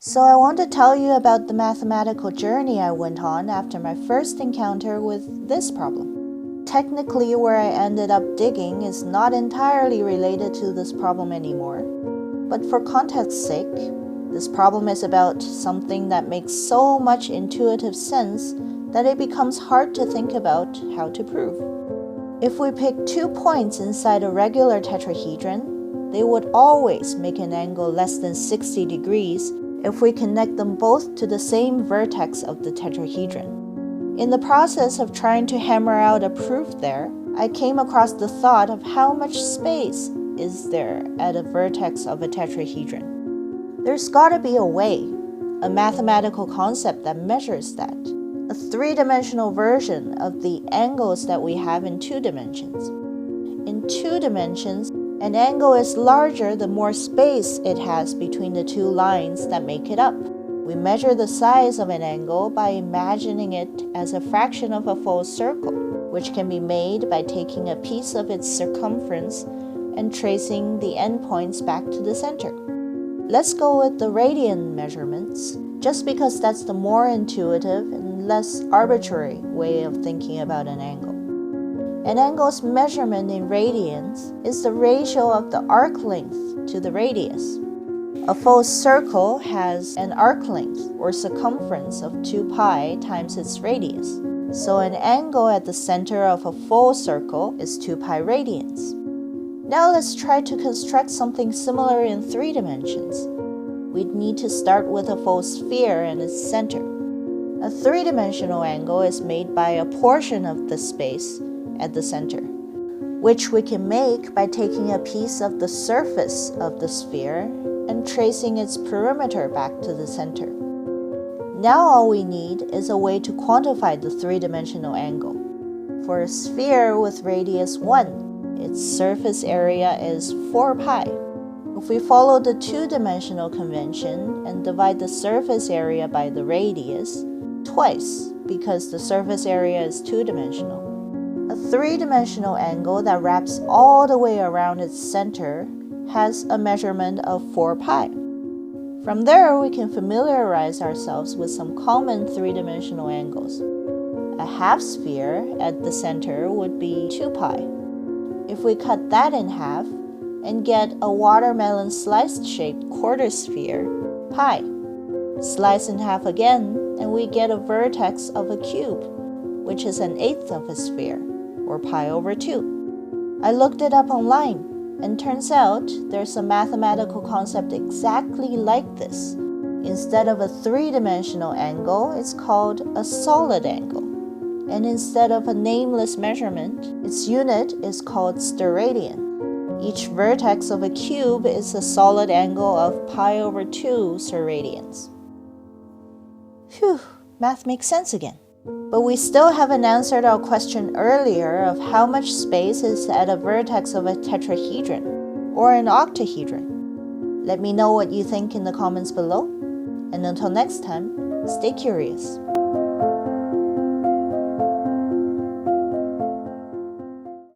So I want to tell you about the mathematical journey I went on after my first encounter with this problem. Technically, where I ended up digging is not entirely related to this problem anymore. But for context's sake, this problem is about something that makes so much intuitive sense that it becomes hard to think about how to prove. If we pick 2 points inside a regular tetrahedron, they would always make an angle less than 60 degrees if we connect them both to the same vertex of the tetrahedron. In the process of trying to hammer out a proof there, I came across the thought of how much space is there at a vertex of a tetrahedron. There's gotta be a way, a mathematical concept that measures that, a 3-dimensional version of the angles that we have in 2 dimensions. In 2 dimensions, an angle is larger the more space it has between the 2 lines that make it up. We measure the size of an angle by imagining it as a fraction of a full circle, which can be made by taking a piece of its circumference and tracing the endpoints back to the center. Let's go with the radian measurements, just because that's the more intuitive and less arbitrary way of thinking about an angle. An angle's measurement in radians is the ratio of the arc length to the radius. A full circle has an arc length or circumference of 2 pi times its radius. So an angle at the center of a full circle is 2 pi radians. Now let's try to construct something similar in 3 dimensions. We'd need to start with a full sphere and its center. A 3-dimensional angle is made by a portion of the space at the center, which we can make by taking a piece of the surface of the sphere and tracing its perimeter back to the center. Now all we need is a way to quantify the 3-dimensional angle. For a sphere with radius 1, its surface area is 4 pi. If we follow the 2-dimensional convention and divide the surface area by the radius twice, because the surface area is 2-dimensional, a 3-dimensional angle that wraps all the way around its center has a measurement of 4 pi. From there, we can familiarize ourselves with some common 3-dimensional angles. A half sphere at the center would be 2 pi. If we cut that in half and get a watermelon slice-shaped quarter sphere, pi. Slice in half again, and we get a vertex of a cube, which is 1/8 of a sphere, or pi over 2. I looked it up online, and turns out there's a mathematical concept exactly like this. Instead of a 3-dimensional angle, it's called a solid angle. And instead of a nameless measurement, its unit is called steradian. Each vertex of a cube is a solid angle of pi over 2 steradians. Phew, math makes sense again. But we still haven't answered our question earlier of how much space is at a vertex of a tetrahedron or an octahedron. Let me know what you think in the comments below. And until next time, stay curious.